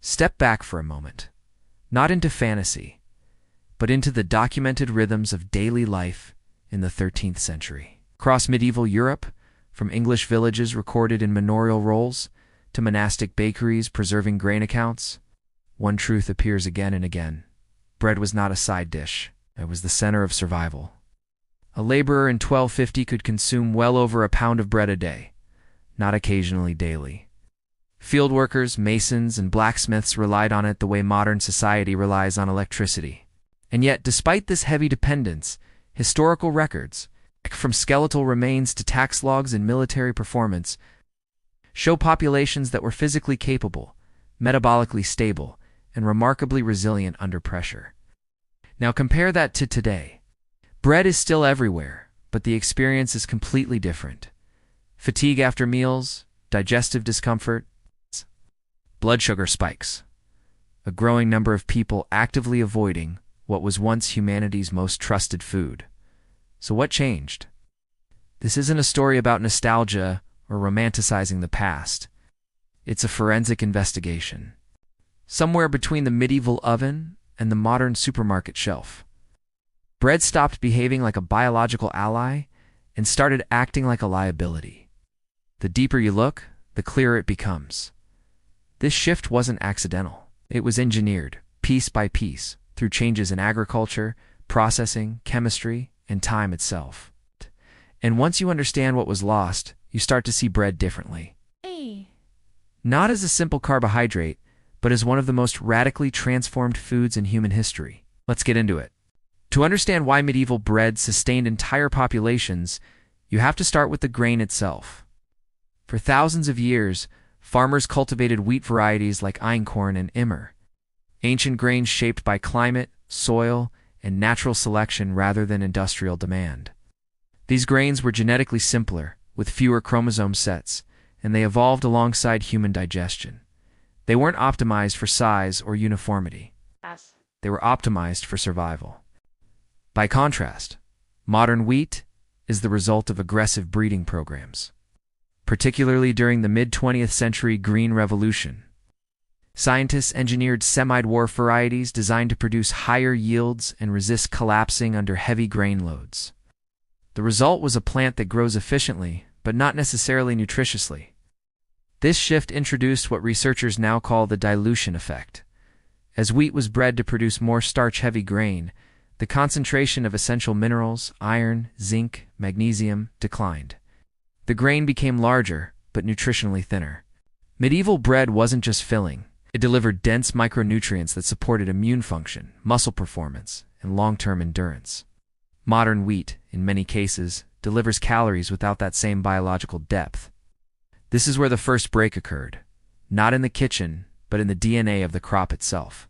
Step back for a moment, not into fantasy, but into the documented rhythms of daily life in the 13th century. Across medieval Europe, from English villages recorded in manorial rolls to monastic bakeries preserving grain accounts, one truth appears again and again. Bread was not a side dish. It was the center of survival. A laborer in 1250 could consume well over a pound of bread a day, not occasionally daily. Field workers, masons, and blacksmiths relied on it the way modern society relies on electricity. And yet, despite this heavy dependence, historical records, from skeletal remains to tax logs and military performance, show populations that were physically capable, metabolically stable, and remarkably resilient under pressure. Now compare that to today. Bread is still everywhere, but the experience is completely different. Fatigue after meals, digestive discomfort, blood sugar spikes. A growing number of people actively avoiding what was once humanity's most trusted food. So what changed? This isn't a story about nostalgia or romanticizing the past. It's a forensic investigation. Somewhere between the medieval oven and the modern supermarket shelf, bread stopped behaving like a biological ally and started acting like a liability. The deeper you look, the clearer it becomes. This shift wasn't accidental. It was engineered, piece by piece, through changes in agriculture, processing, chemistry, and time itself. And once you understand what was lost, you start to see bread differently. Not as a simple carbohydrate, but as one of the most radically transformed foods in human history. Let's get into it. To understand why medieval bread sustained entire populations, you have to start with the grain itself. For thousands of years, farmers cultivated wheat varieties like einkorn and immer, ancient grains shaped by climate, soil, and natural selection rather than industrial demand. These grains were genetically simpler, with fewer chromosome sets, and they evolved alongside human digestion. They weren't optimized for size or uniformity. They were optimized for survival. By contrast, modern wheat is the result of aggressive breeding programs, particularly during the mid-20th century Green Revolution. Scientists engineered semi-dwarf varieties designed to produce higher yields and resist collapsing under heavy grain loads. The result was a plant that grows efficiently, but not necessarily nutritiously. This shift introduced what researchers now call the dilution effect. As wheat was bred to produce more starch-heavy grain, the concentration of essential minerals, iron, zinc, magnesium, declined. The grain became larger, but nutritionally thinner. Medieval bread wasn't just filling. It delivered dense micronutrients that supported immune function, muscle performance, and long-term endurance. Modern wheat, in many cases, delivers calories without that same biological depth. This is where the first break occurred, not in the kitchen, but in the DNA of the crop itself.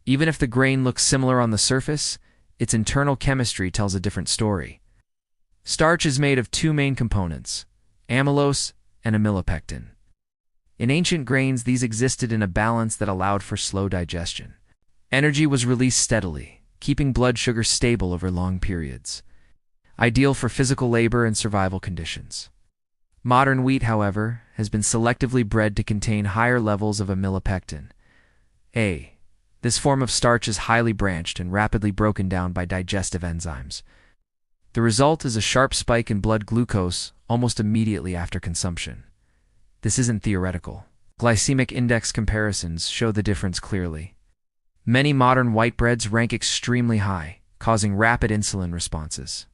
Even if the grain looks similar on the surface, its internal chemistry tells a different story. Starch is made of two main components, amylose and amylopectin. In ancient grains, these existed in a balance that allowed for slow digestion. Energy was released steadily, keeping blood sugar stable over long periods, ideal for physical labor and survival conditions. Modern wheat, however, has been selectively bred to contain higher levels of amylopectin. This form of starch is highly branched and rapidly broken down by digestive enzymes. The result is a sharp spike in blood glucose almost immediately after consumption. This isn't theoretical. Glycemic index comparisons show the difference clearly. Many modern white breads rank extremely high, causing rapid insulin responses.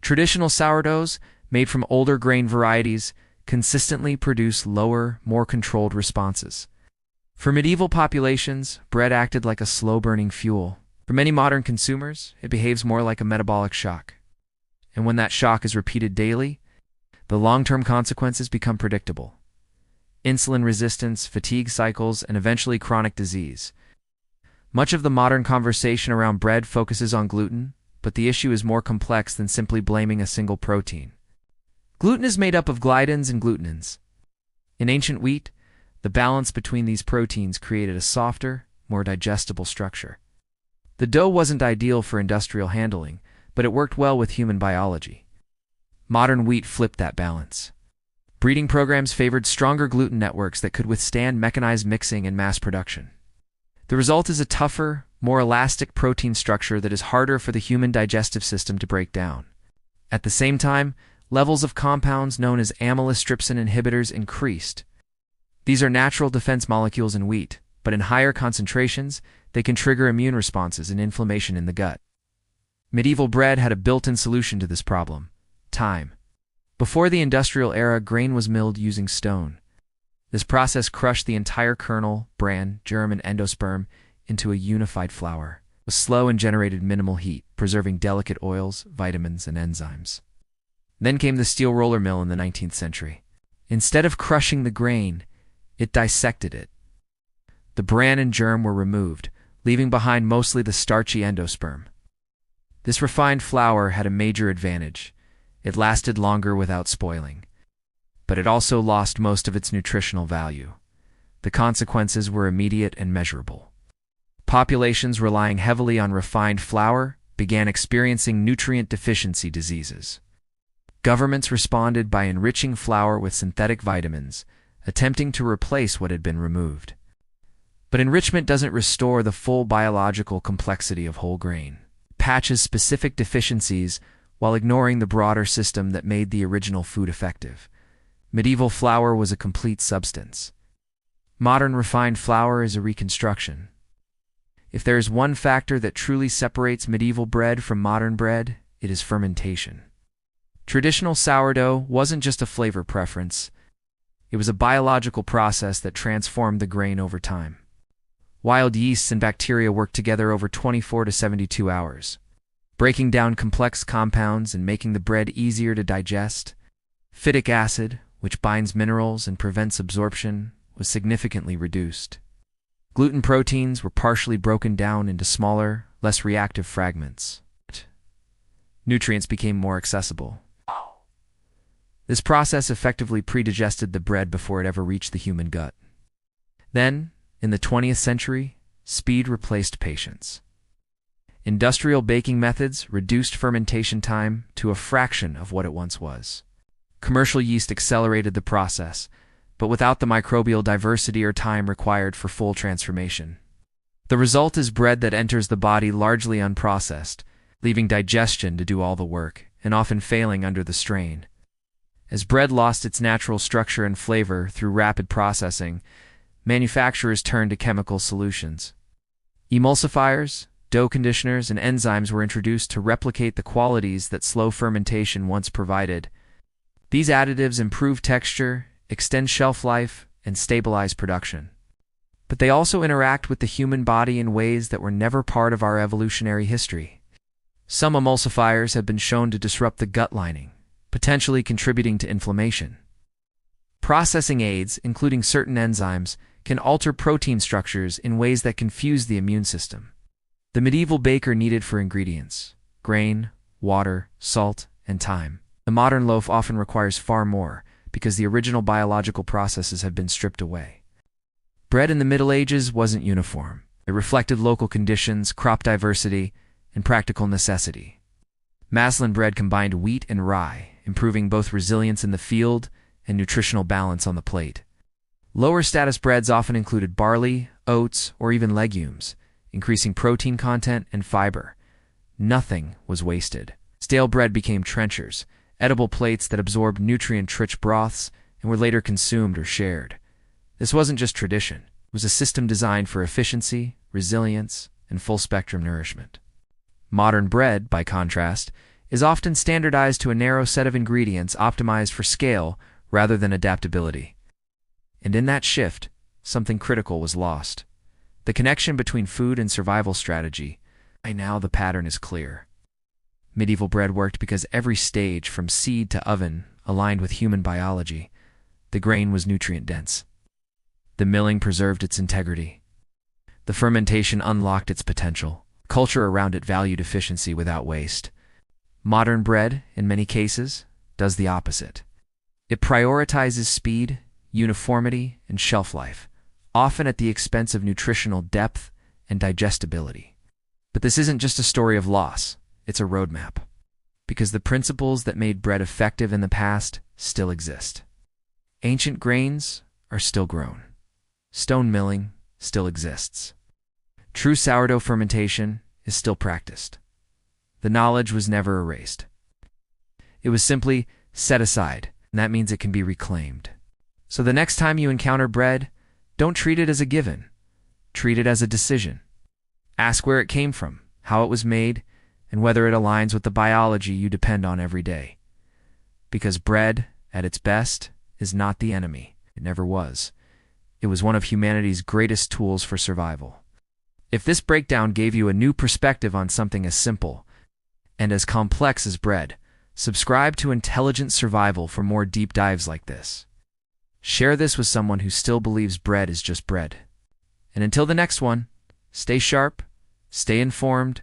Traditional sourdoughs, made from older grain varieties, consistently produce lower, more controlled responses. For medieval populations, bread acted like a slow-burning fuel. For many modern consumers, it behaves more like a metabolic shock. And when that shock is repeated daily, the long-term consequences become predictable. Insulin resistance, fatigue cycles, and eventually chronic disease. Much of the modern conversation around bread focuses on gluten, but the issue is more complex than simply blaming a single protein. Gluten is made up of gliadins and glutenins. In ancient wheat, the balance between these proteins created a softer, more digestible structure. The dough wasn't ideal for industrial handling, but it worked well with human biology. Modern wheat flipped that balance. Breeding programs favored stronger gluten networks that could withstand mechanized mixing and mass production. The result is a tougher, more elastic protein structure that is harder for the human digestive system to break down. At the same time, levels of compounds known as amylase-trypsin inhibitors increased. These are natural defense molecules in wheat, but in higher concentrations, they can trigger immune responses and inflammation in the gut. Medieval bread had a built-in solution to this problem: time. Before the industrial era, grain was milled using stone. This process crushed the entire kernel, bran, germ, and endosperm into a unified flour. It was slow and generated minimal heat, preserving delicate oils, vitamins, and enzymes. Then came the steel roller mill in the 19th century. Instead of crushing the grain, it dissected it. The bran and germ were removed, leaving behind mostly the starchy endosperm. This refined flour had a major advantage. It lasted longer without spoiling. But it also lost most of its nutritional value. The consequences were immediate and measurable. Populations relying heavily on refined flour began experiencing nutrient deficiency diseases. Governments responded by enriching flour with synthetic vitamins, attempting to replace what had been removed. But enrichment doesn't restore the full biological complexity of whole grain. It patches specific deficiencies while ignoring the broader system that made the original food effective. Medieval flour was a complete substance. Modern refined flour is a reconstruction. If there is one factor that truly separates medieval bread from modern bread, it is fermentation. Traditional sourdough wasn't just a flavor preference. It was a biological process that transformed the grain over time. Wild yeasts and bacteria worked together over 24 to 72 hours, breaking down complex compounds and making the bread easier to digest. Phytic acid, which binds minerals and prevents absorption, was significantly reduced. Gluten proteins were partially broken down into smaller, less reactive fragments. Nutrients became more accessible. This process effectively predigested the bread before it ever reached the human gut. Then, in the 20th century, speed replaced patience. Industrial baking methods reduced fermentation time to a fraction of what it once was. Commercial yeast accelerated the process, but without the microbial diversity or time required for full transformation. The result is bread that enters the body largely unprocessed, leaving digestion to do all the work, and often failing under the strain. As bread lost its natural structure and flavor through rapid processing, manufacturers turned to chemical solutions. Emulsifiers, dough conditioners, and enzymes were introduced to replicate the qualities that slow fermentation once provided. These additives improve texture, extend shelf life, and stabilize production. But they also interact with the human body in ways that were never part of our evolutionary history. Some emulsifiers have been shown to disrupt the gut lining, potentially contributing to inflammation. Processing aids, including certain enzymes, can alter protein structures in ways that confuse the immune system. The medieval baker needed for ingredients: grain, water, salt, and time. The modern loaf often requires far more, because the original biological processes have been stripped away. Bread in the Middle Ages wasn't uniform. It reflected local conditions, crop diversity, and practical necessity. Maslin bread combined wheat and rye, improving both resilience in the field and nutritional balance on the plate. Lower status breads often included barley, oats, or even legumes, increasing protein content and fiber. Nothing was wasted. Stale bread became trenchers, edible plates that absorbed nutrient-rich broths and were later consumed or shared. This wasn't just tradition. It was a system designed for efficiency, resilience, and full-spectrum nourishment. Modern bread, by contrast, is often standardized to a narrow set of ingredients optimized for scale rather than adaptability. And in that shift, something critical was lost: the connection between food and survival strategy. By now, the pattern is clear. Medieval bread worked because every stage, from seed to oven, aligned with human biology. The grain was nutrient-dense. The milling preserved its integrity. The fermentation unlocked its potential. Culture around it valued efficiency without waste. Modern bread, in many cases, does the opposite. It prioritizes speed, uniformity, and shelf life, often at the expense of nutritional depth and digestibility. But this isn't just a story of loss, it's a roadmap. Because the principles that made bread effective in the past still exist. Ancient grains are still grown. Stone milling still exists. True sourdough fermentation is still practiced. The knowledge was never erased. It was simply set aside, and that means it can be reclaimed. So the next time you encounter bread, don't treat it as a given. Treat it as a decision. Ask where it came from, how it was made, and whether it aligns with the biology you depend on every day. Because bread, at its best, is not the enemy. It never was. It was one of humanity's greatest tools for survival. If this breakdown gave you a new perspective on something as simple and as complex as bread, subscribe to Intelligent Survival for more deep dives like this. Share this with someone who still believes bread is just bread. And until the next one, stay sharp, stay informed,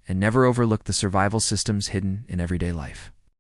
and never overlook the survival systems hidden in everyday life.